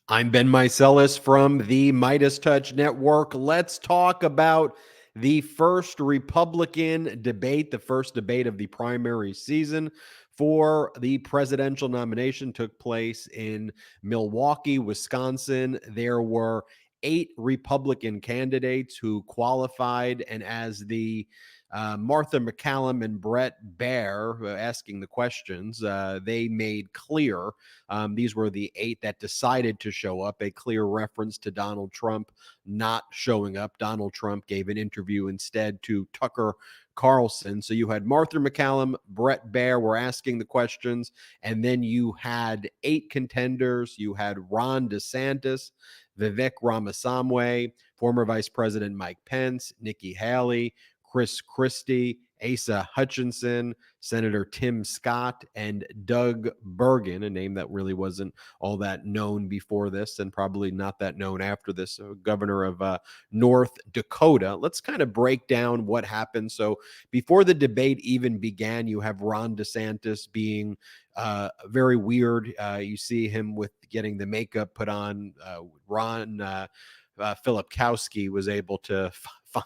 I'm Ben Meiselas from the MeidasTouch Network. Let's talk about the first Republican debate, the first debate of the primary season for the presidential nomination took place in Milwaukee, Wisconsin. There were 8 Republican candidates who qualified, and as the Martha McCallum and Brett Baer asking the questions, they made clear these were the 8 that decided to show up, a clear reference to Donald Trump not showing up. Donald Trump gave an interview instead to Tucker Carlson. So you had Martha McCallum, Brett Baer were asking the questions, and then you had 8 contenders. You had Ron DeSantis, Vivek Ramaswamy, former Vice President Mike Pence, Nikki Haley, Chris Christie, Asa Hutchinson, Senator Tim Scott, and Doug Bergen, a name that really wasn't all that known before this and probably not that known after this, governor of North Dakota. Let's kind of break down what happened. So before the debate even began, you have Ron DeSantis being very weird. You see him with getting the makeup put on. Filipkowski was able to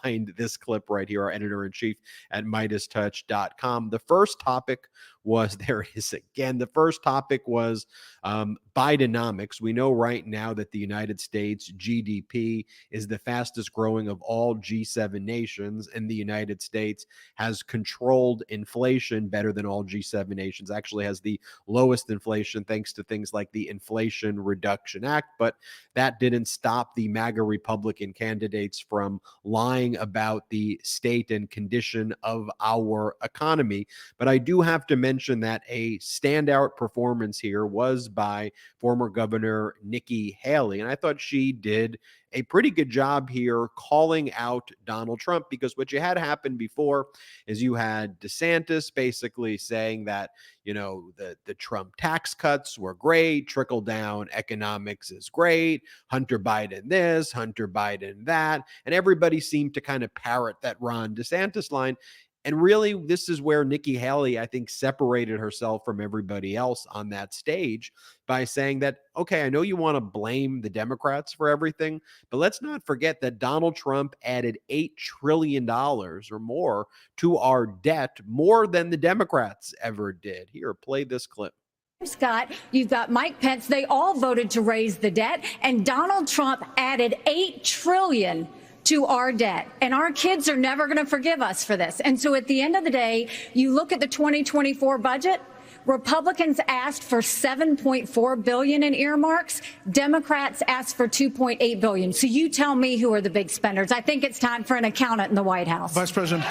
find this clip right here, our editor-in-chief at MeidasTouch.com. The first topic was, there it is again, the first topic was Bidenomics. We know right now that the United States GDP is the fastest growing of all G7 nations, and the United States has controlled inflation better than all G7 nations, actually has the lowest inflation thanks to things like the Inflation Reduction Act, but that didn't stop the MAGA Republican candidates from lying about the state and condition of our economy. But I do have to mention that a standout performance here was by former Governor Nikki Haley. And I thought she did a pretty good job here calling out Donald Trump, because what you had happen before is you had DeSantis basically saying that, you know, the Trump tax cuts were great, trickle down economics is great, Hunter Biden this, Hunter Biden that, and everybody seemed to kind of parrot that Ron DeSantis line. And really, this is where Nikki Haley, I think, separated herself from everybody else on that stage by saying that, okay, I know you want to blame the Democrats for everything, but let's not forget that Donald Trump added $8 trillion or more to our debt, more than the Democrats ever did. Here, play this clip. Scott, you've got Mike Pence. They all voted to raise the debt, and Donald Trump added $8 trillion to our debt, and our kids are never going to forgive us for this. And so at the end of the day, you look at the 2024 budget, Republicans asked for $7.4 billion in earmarks. Democrats asked for $2.8 billion. So you tell me who are the big spenders. I think it's time for an accountant in the White House. Vice President.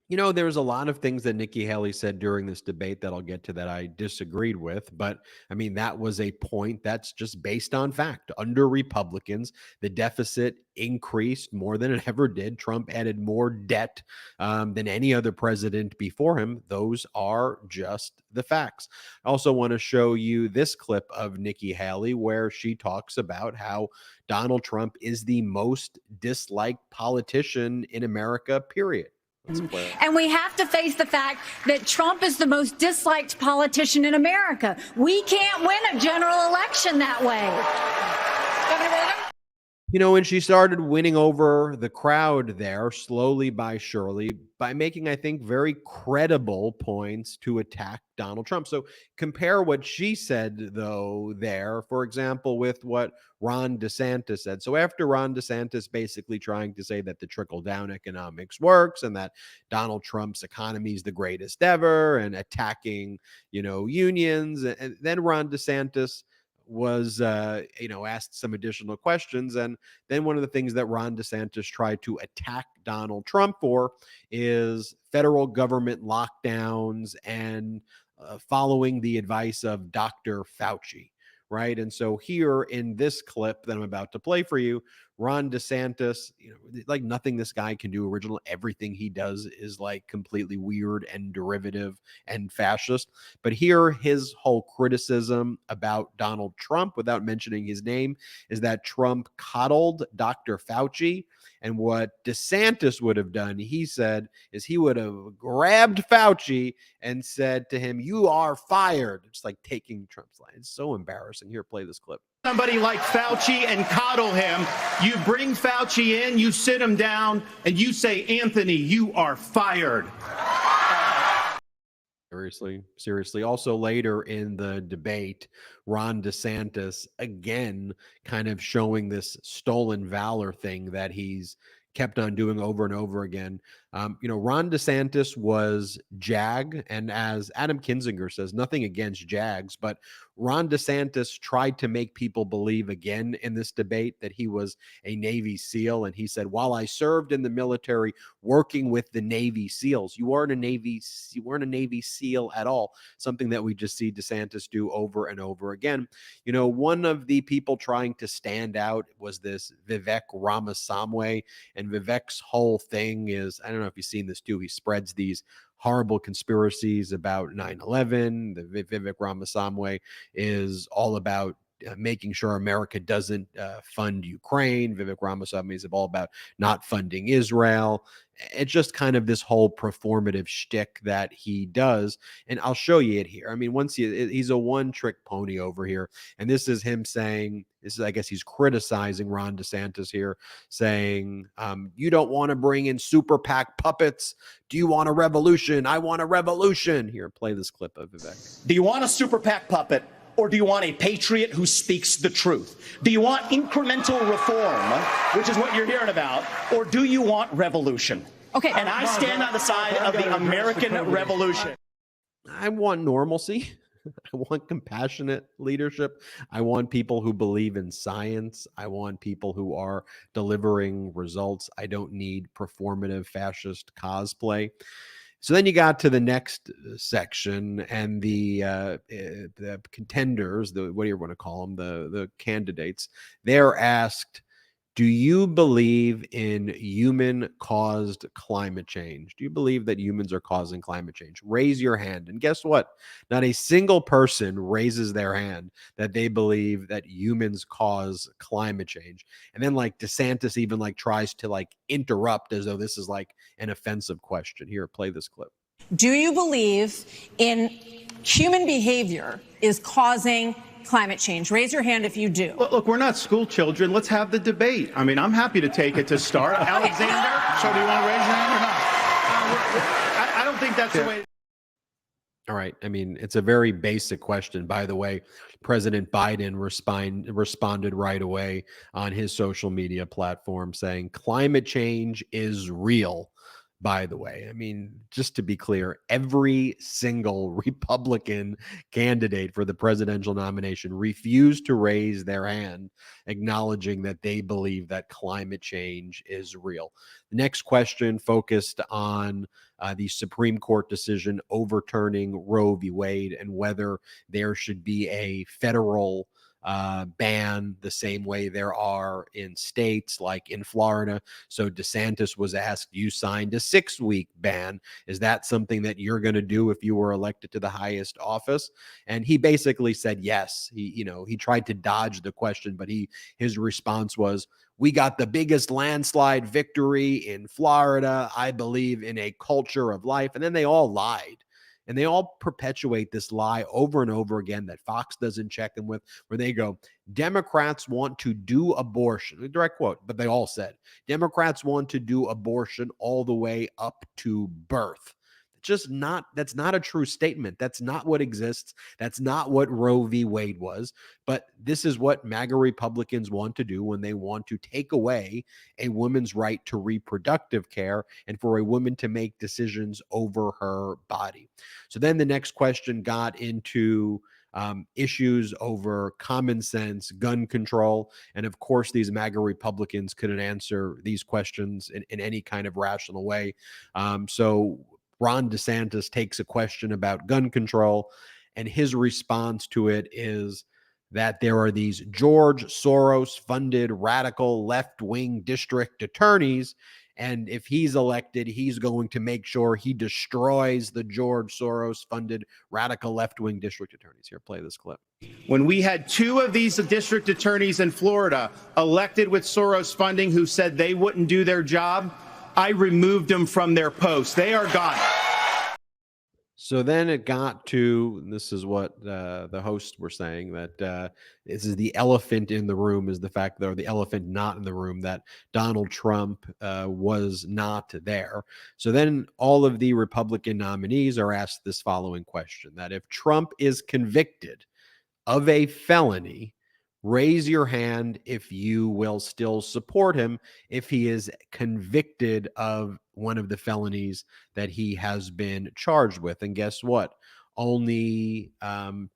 You know, there's a lot of things that Nikki Haley said during this debate that I'll get to that I disagreed with. But I mean, that was a point that's just based on fact. Under Republicans, the deficit increased more than it ever did. Trump added more debt than any other president before him. Those are just the facts. I also want to show you this clip of Nikki Haley where she talks about how Donald Trump is the most disliked politician in America, period. And we have to face the fact that Trump is the most disliked politician in America. We can't win a general election that way. You know, and she started winning over the crowd there slowly by surely by making, I think, very credible points to attack Donald Trump. So compare what she said, though, there, for example, with what Ron DeSantis said. So after Ron DeSantis basically trying to say that the trickle-down economics works and that Donald Trump's economy is the greatest ever and attacking, you know, unions, and then Ron DeSantis was asked some additional questions. And then one of the things that Ron DeSantis tried to attack Donald Trump for is federal government lockdowns and following the advice of Dr. Fauci, right? And so here in this clip that I'm about to play for you, Ron DeSantis, like nothing this guy can do original. Everything he does is like completely weird and derivative and fascist. But here, his whole criticism about Donald Trump, without mentioning his name, is that Trump coddled Dr. Fauci. And what DeSantis would have done, he said, is he would have grabbed Fauci and said to him, "You are fired." It's like taking Trump's line. It's so embarrassing. embarrassing. Here, play this clip. Somebody like Fauci and coddle him. You bring Fauci in, you sit him down, and you say, Anthony, you are fired. Seriously. Also later in the debate, Ron DeSantis, again, kind of showing this stolen valor thing that he's kept on doing over and over again. Ron DeSantis was JAG, and as Adam Kinzinger says, nothing against JAGs, but Ron DeSantis tried to make people believe again in this debate that he was a Navy SEAL. And he said, while I served in the military working with the Navy SEALs, you weren't a Navy SEAL at all. Something that we just see DeSantis do over and over again. One of the people trying to stand out was this Vivek Ramaswamy. And Vivek's whole thing is, I don't know if you've seen this too, he spreads these horrible conspiracies about 9/11. The Vivek Ramaswamy is all about making sure America doesn't fund Ukraine. Vivek Ramaswamy is all about not funding Israel. It's just kind of this whole performative shtick that he does. And I'll show you it here. I mean, he's a one-trick pony over here. And this is him saying, I guess he's criticizing Ron DeSantis here, saying, you don't want to bring in super PAC puppets. Do you want a revolution? I want a revolution. Here, play this clip of Vivek. Do you want a super PAC puppet? Or do you want a patriot who speaks the truth? Do you want incremental reform, which is what you're hearing about, or do you want revolution? Okay. And I stand on the side of the American revolution. I want normalcy. I want compassionate leadership. I want people who believe in science. I want people who are delivering results. I don't need performative fascist cosplay. So then you got to the next section, and the contenders, what do you want to call them, the candidates, they're asked, do you believe in human-caused climate change? Do you believe that humans are causing climate change? Raise your hand. And guess what? Not a single person raises their hand that they believe that humans cause climate change. And then DeSantis even tries to interrupt as though this is an offensive question. Here, play this clip. Do you believe in human behavior is causing climate change? Raise your hand if you do. Look, we're not school children. Let's have the debate. I mean, I'm happy to take it to start. Alexander, so do you want to raise your hand or not? I don't think that's the way. All right. I mean, it's a very basic question. By the way, President Biden responded right away on his social media platform saying climate change is real. By the way, I mean, just to be clear, every single Republican candidate for the presidential nomination refused to raise their hand, acknowledging that they believe that climate change is real. The next question focused on the Supreme Court decision overturning Roe v. Wade and whether there should be a federal ban the same way there are in states like in Florida. So DeSantis was asked, you signed a 6-week ban. Is that something that you're going to do if you were elected to the highest office? And he basically said yes. He tried to dodge the question, but his response was, we got the biggest landslide victory in Florida. I believe in a culture of life. And then they all lied. And they all perpetuate this lie over and over again that Fox doesn't check them with, where they go, Democrats want to do abortion. Direct quote, but they all said, Democrats want to do abortion all the way up to birth. That's not a true statement. That's not what exists. That's not what Roe v. Wade was. But this is what MAGA Republicans want to do when they want to take away a woman's right to reproductive care and for a woman to make decisions over her body. So then the next question got into issues over common sense, gun control. And of course, these MAGA Republicans couldn't answer these questions in any kind of rational way. So Ron DeSantis takes a question about gun control, and his response to it is that there are these George Soros-funded radical left-wing district attorneys, and if he's elected, he's going to make sure he destroys the George Soros-funded radical left-wing district attorneys. Here, play this clip. When we had 2 of these district attorneys in Florida elected with Soros funding who said they wouldn't do their job, I removed them from their posts. They are gone. So then it got to, and this is what the hosts were saying, that this is the elephant in the room, is the fact that, or the elephant not in the room, that Donald Trump was not there. So then all of the Republican nominees are asked this following question: that if Trump is convicted of a felony, raise your hand if you will still support him if he is convicted of one of the felonies that he has been charged with. And guess what? Only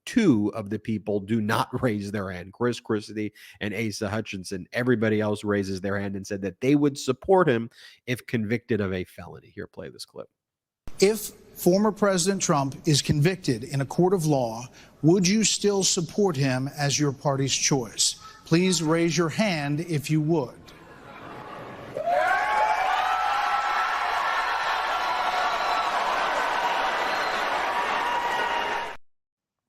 two of the people do not raise their hand: Chris Christie and Asa Hutchinson. Everybody else raises their hand and said that they would support him if convicted of a felony. Here, play this clip. If former President Trump is convicted in a court of law, would you still support him as your party's choice? Please raise your hand if you would.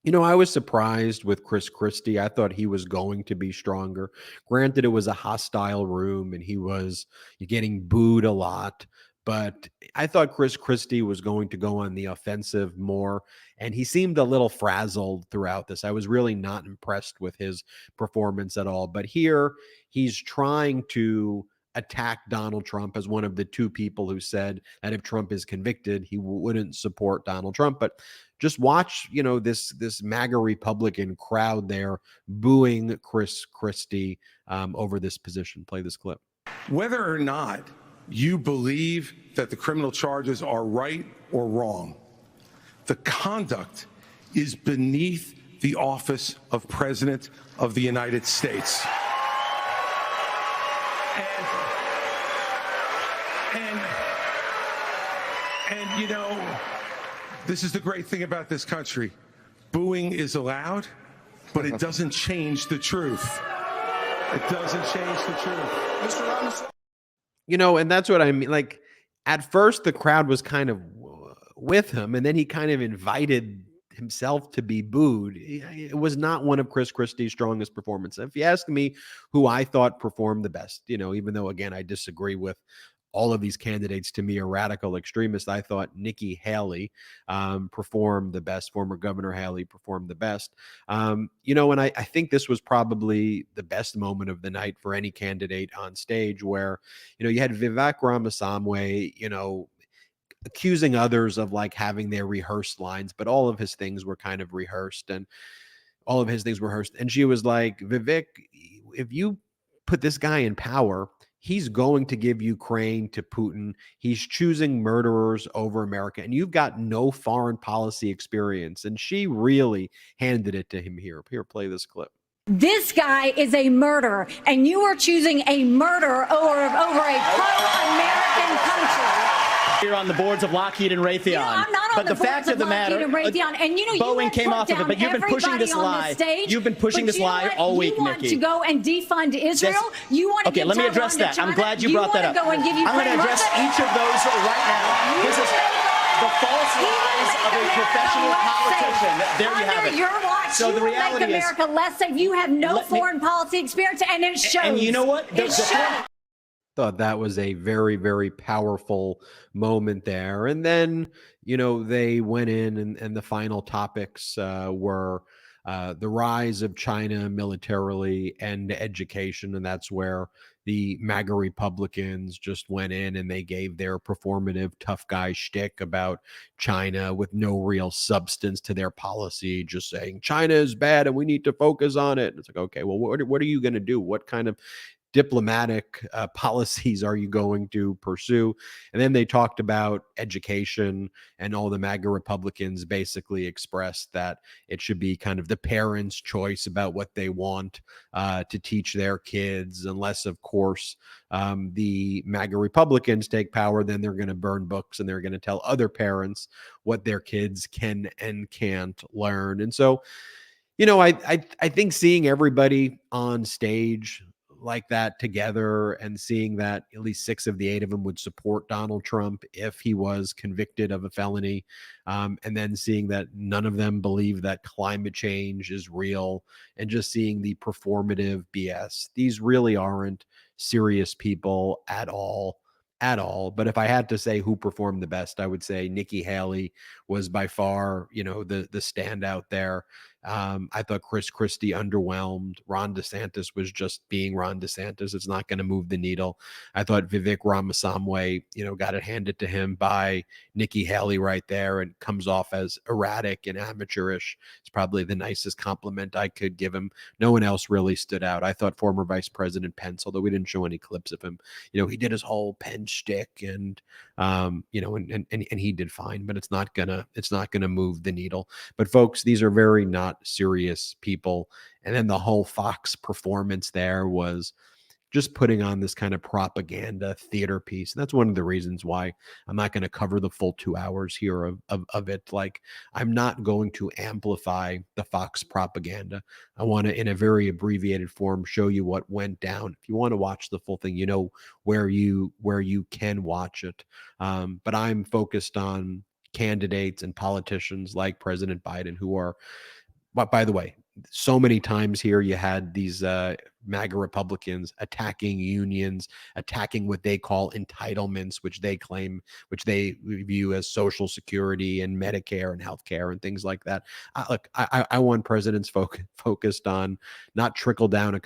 You know, I was surprised with Chris Christie. I thought he was going to be stronger. Granted, it was a hostile room and he was getting booed a lot, but I thought Chris Christie was going to go on the offensive more, and he seemed a little frazzled throughout this. I was really not impressed with his performance at all. But here he's trying to attack Donald Trump as one of the two people who said that if Trump is convicted, he wouldn't support Donald Trump. But just watch, this MAGA Republican crowd there booing Chris Christie over this position. Play this clip. Whether or not you believe that the criminal charges are right or wrong, the conduct is beneath the office of President of the United States. And you know, this is the great thing about this country. Booing is allowed, but it doesn't change the truth. It doesn't change the truth. Mr. Robinson. And that's what I mean. Like, at first, the crowd was kind of with him, and then he kind of invited himself to be booed. It was not one of Chris Christie's strongest performances. If you ask me who I thought performed the best, even though, again, I disagree with all of these candidates to me are radical extremists, I thought Nikki Haley performed the best. Former Governor Haley performed the best. And I think this was probably the best moment of the night for any candidate on stage, where, you had Vivek Ramaswamy, accusing others of like having their rehearsed lines, but all of his things were kind of rehearsed, and she was like, Vivek, if you put this guy in power, he's going to give Ukraine to Putin. He's choosing murderers over America, and you've got no foreign policy experience. And she really handed it to him here. Here, play this clip. This guy is a murderer, and you are choosing a murderer over a pro-American country. You're on the boards of Lockheed and Raytheon. I'm not on the boards of Lockheed and Raytheon. And Boeing came off of it, but you've been pushing this lie. You've been pushing this lie all week, Nikki. You want to go and defund Israel? You want to okay, let me address that. I'm glad you brought that up. I'm going to address each of those right now. This is the false lies of a professional politician. There you have it. Under your watch, so the reality make America less safe. You have no foreign policy experience, and it shows. And you know what? It shows. Thought that was a very, very powerful moment there. And then, they went in, and the final topics were the rise of China militarily and education. And that's where the MAGA Republicans just went in and they gave their performative tough guy shtick about China with no real substance to their policy, just saying China is bad and we need to focus on it. And it's like, okay, well, what are you going to do? What kind of diplomatic policies are you going to pursue? And then they talked about education, and all the MAGA Republicans basically expressed that it should be kind of the parents' choice about what they want to teach their kids, unless, of course, the MAGA Republicans take power. Then they're going to burn books and they're going to tell other parents what their kids can and can't learn. And so, I think seeing everybody on stage like that together, and seeing that at least 6 of the 8 of them would support Donald Trump if he was convicted of a felony, and then seeing that none of them believe that climate change is real, and just seeing the performative BS. These really aren't serious people at all. at all. But if I had to say who performed the best, I would say Nikki Haley was by far, the standout there. I thought Chris Christie underwhelmed. Ron DeSantis was just being Ron DeSantis. It's not going to move the needle. I thought Vivek Ramaswamy, got it handed to him by Nikki Haley right there, and comes off as erratic and amateurish. It's probably the nicest compliment I could give him. No one else really stood out. I thought former Vice President Pence, although we didn't show any clips of him, he did his whole Pence shtick, and and he did fine, but it's not gonna move the needle. But folks, these are very not serious people. And then the whole Fox performance there was just putting on this kind of propaganda theater piece. And that's one of the reasons why I'm not going to cover the full 2 hours here of it. Like, I'm not going to amplify the Fox propaganda. I want to, in a very abbreviated form, show you what went down. If you want to watch the full thing, where you can watch it. But I'm focused on candidates and politicians like President Biden, who are, but by the way, so many times here you had these MAGA Republicans attacking unions, attacking what they call entitlements, which they view as Social Security and Medicare and healthcare and things like that. Look, I want presidents focused on not trickle down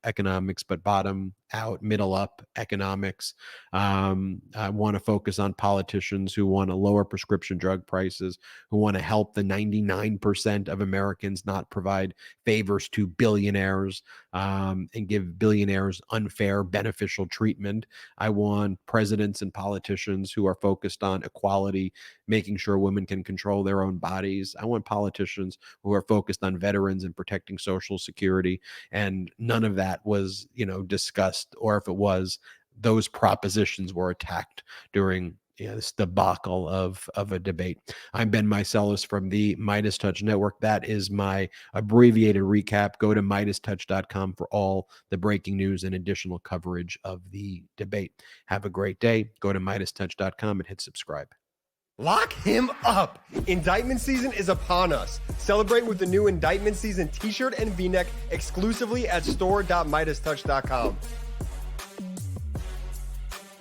economics, but bottom out, middle up economics. I want to focus on politicians who want to lower prescription drug prices, who want to help the 99% of Americans, not provide favors to billionaires, and give billionaires unfair beneficial treatment. I want presidents and politicians who are focused on equality, making sure women can control their own bodies. I want politicians who are focused on veterans and protecting Social Security. And none of that was, discussed, or if it was, those propositions were attacked during this debacle of a debate. I'm Ben Meiselas from the MeidasTouch Network. That is my abbreviated recap. Go to MeidasTouch.com for all the breaking news and additional coverage of the debate. Have a great day. Go to MeidasTouch.com and hit subscribe. Lock him up! Indictment season is upon us. Celebrate with the new Indictment Season t-shirt and v-neck exclusively at store.MeidasTouch.com.